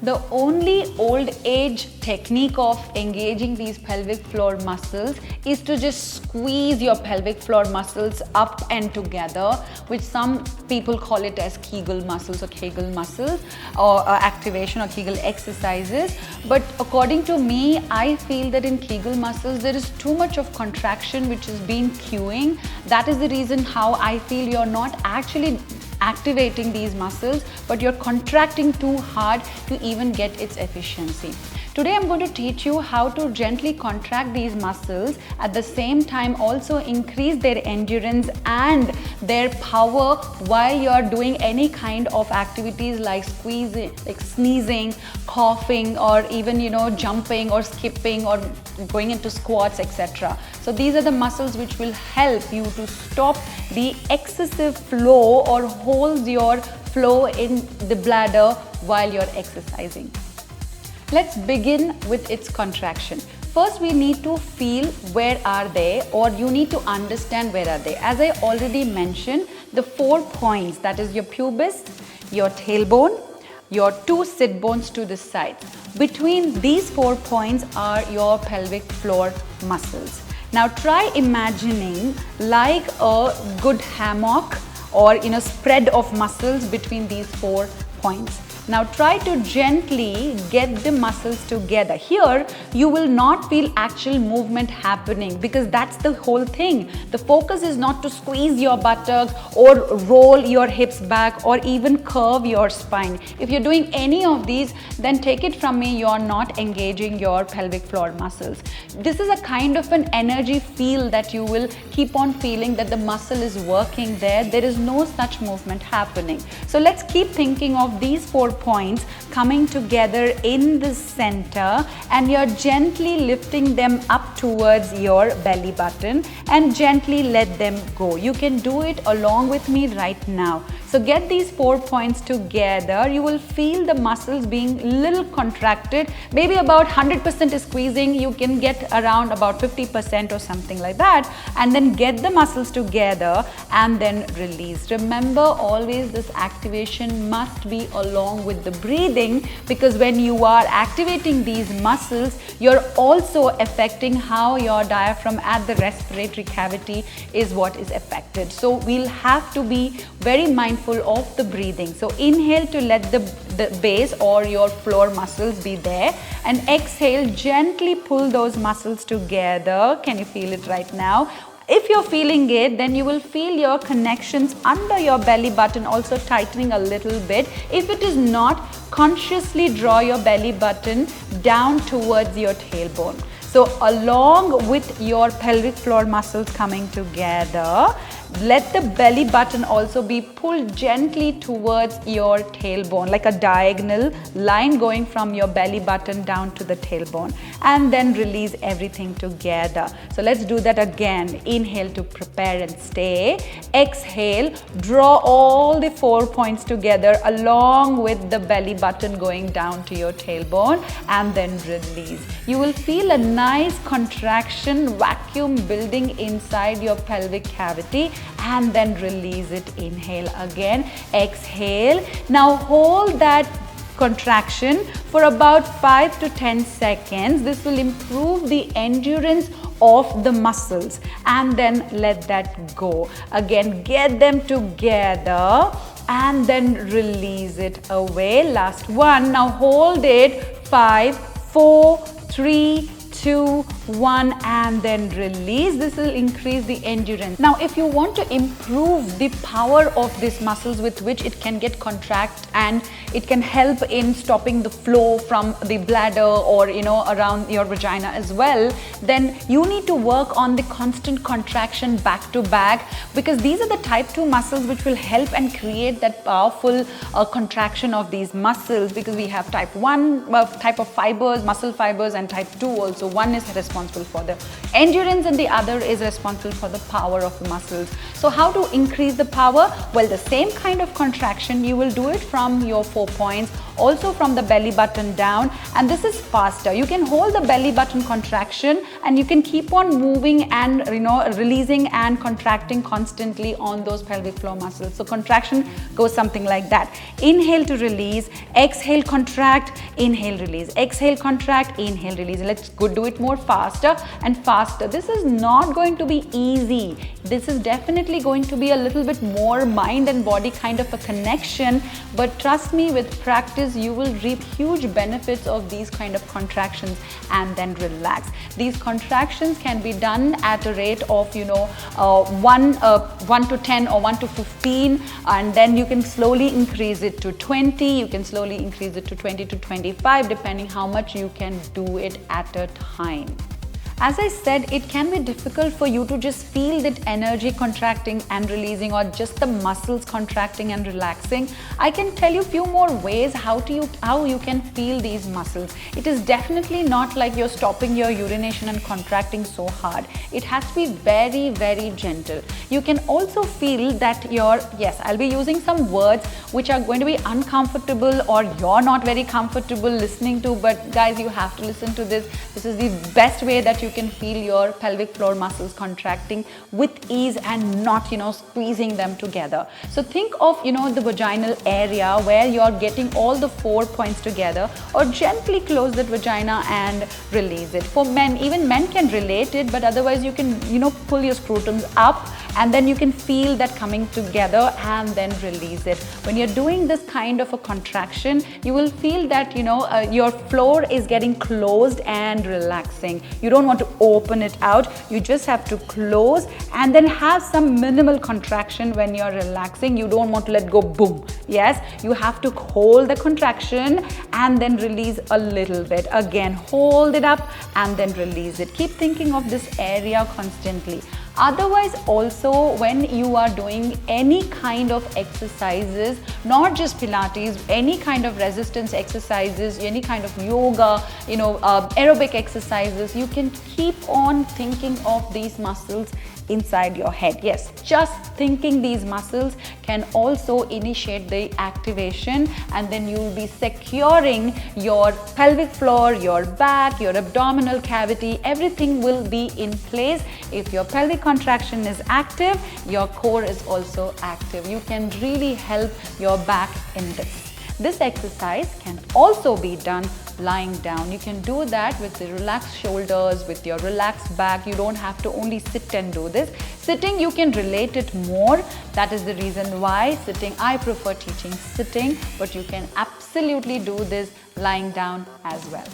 The only old age technique of engaging these pelvic floor muscles is to just squeeze your pelvic floor muscles up and together, which some people call it as Kegel muscles or Kegel muscles, or activation or Kegel exercises. But according to me, I feel that in Kegel muscles there is too much of contraction which has been queuing. That is the reason how I feel you're not actually activating these muscles, but you're contracting too hard to even get its efficiency. Today I'm going to teach you how to gently contract these muscles, at the same time also increase their endurance and their power while you're doing any kind of activities like squeezing, like sneezing, coughing, or even jumping or skipping or going into squats, etc. So these are the muscles which will help you to stop the excessive flow or hold your flow in the bladder while you're exercising. Let's begin with its contraction. First, we need to feel where are they, or you need to understand where are they. As I already mentioned, the 4 points, that is your pubis, your tailbone, your 2 sit bones to the side. Between these 4 points are your pelvic floor muscles. Now try imagining like a good hammock or spread of muscles between these 4 points. Now try to gently get the muscles together. Here you will not feel actual movement happening, because that's the whole thing. The focus is not to squeeze your buttocks or roll your hips back or even curve your spine. If you're doing any of these, then take it from me, you're not engaging your pelvic floor muscles. This is a kind of an energy feel that you will keep on feeling that the muscle is working there. There is no such movement happening. So let's keep thinking of these 4 points coming together in the center, and you're gently lifting them up towards your belly button and gently let them go. You can do it along with me right now. So get these 4 points together. You will feel the muscles being little contracted. Maybe about 100% is squeezing. You can get around about 50% or something like that. And then get the muscles together and then release. Remember, always this activation must be along with the breathing, because when you are activating these muscles, you're also affecting how your diaphragm at the respiratory cavity is what is affected. So we'll have to be very mindful of the breathing. So inhale to let the base or your floor muscles be there, and exhale, gently pull those muscles together. Can you feel it right now? If you're feeling it, then you will feel your connections under your belly button also tightening a little bit. If it is not, consciously draw your belly button down towards your tailbone. So along with your pelvic floor muscles coming together, let the belly button also be pulled gently towards your tailbone, like a diagonal line going from your belly button down to the tailbone, and then release everything together. So let's do that again. Inhale to prepare and stay. Exhale, draw all the 4 points together along with the belly button going down to your tailbone, and then release. You will feel a nice contraction, vacuum building inside your pelvic cavity, and then release it. Inhale again, exhale. Now hold that contraction for about 5 to 10 seconds. This will improve the endurance of the muscles, and then let that go. Again, get them together and then release it away. Last one. Now hold it. 5, 4, 3, 2, 1, and then release. This will increase the endurance. Now, if you want to improve the power of these muscles with which it can get contract, and it can help in stopping the flow from the bladder or around your vagina as well, then you need to work on the constant contraction back to back, because these are the type 2 muscles which will help and create that powerful contraction of these muscles, because we have type 1 type of fibers, muscle fibers, and type 2 also. One is responsible for the endurance and the other is responsible for the power of the muscles. So how to increase the power? Well, the same kind of contraction, you will do it from your 4 points also from the belly button down, and this is faster. You can hold the belly button contraction and you can keep on moving and releasing and contracting constantly on those pelvic floor muscles. So contraction goes something like that. Inhale to release, exhale, contract, inhale, release, exhale, contract, inhale, release. Let's go do it more faster and faster. This is not going to be easy. This is definitely going to be a little bit more mind and body kind of a connection, but trust me, with practice you will reap huge benefits of these kind of contractions and then relax. These contractions can be done at a rate of 1 to 10 or 1 to 15, and then you can slowly increase it to 20, you can slowly increase it to 20 to 25, depending how much you can do it at a time. As I said, it can be difficult for you to just feel that energy contracting and releasing, or just the muscles contracting and relaxing. I can tell you a few more ways how you can feel these muscles. It is definitely not like you're stopping your urination and contracting so hard. It has to be very, very gentle. You can also feel that yes, I'll be using some words which are going to be uncomfortable or you're not very comfortable listening to, but guys, you have to listen to this. This is the best way that you can feel your pelvic floor muscles contracting with ease and not squeezing them together. So think of the vaginal area where you're getting all the 4 points together, or gently close that vagina and release it. For men, even men can relate it, but otherwise you can pull your scrotums up and then you can feel that coming together and then release it. When you're doing this kind of a contraction, you will feel that your floor is getting closed and relaxing. You don't want to open it out, you just have to close and then have some minimal contraction when you're relaxing. You don't want to let go, boom. Yes, you have to hold the contraction and then release a little bit. Again, hold it up and then release it. Keep thinking of this area constantly. Otherwise, also when you are doing any kind of exercises, not just Pilates, any kind of resistance exercises, any kind of yoga, aerobic exercises, you can keep on thinking of these muscles inside your head. Yes, just thinking these muscles can also initiate the activation, and then you will be securing your pelvic floor, your back, your abdominal cavity. Everything will be in place. If your pelvic contraction is active, your core is also active. You can really help your back in this. This exercise can also be done lying down. You can do that with the relaxed shoulders, with your relaxed back. You don't have to only sit and do this. Sitting, you can relate it more. That is the reason why sitting, I prefer teaching sitting, but you can absolutely do this lying down as well.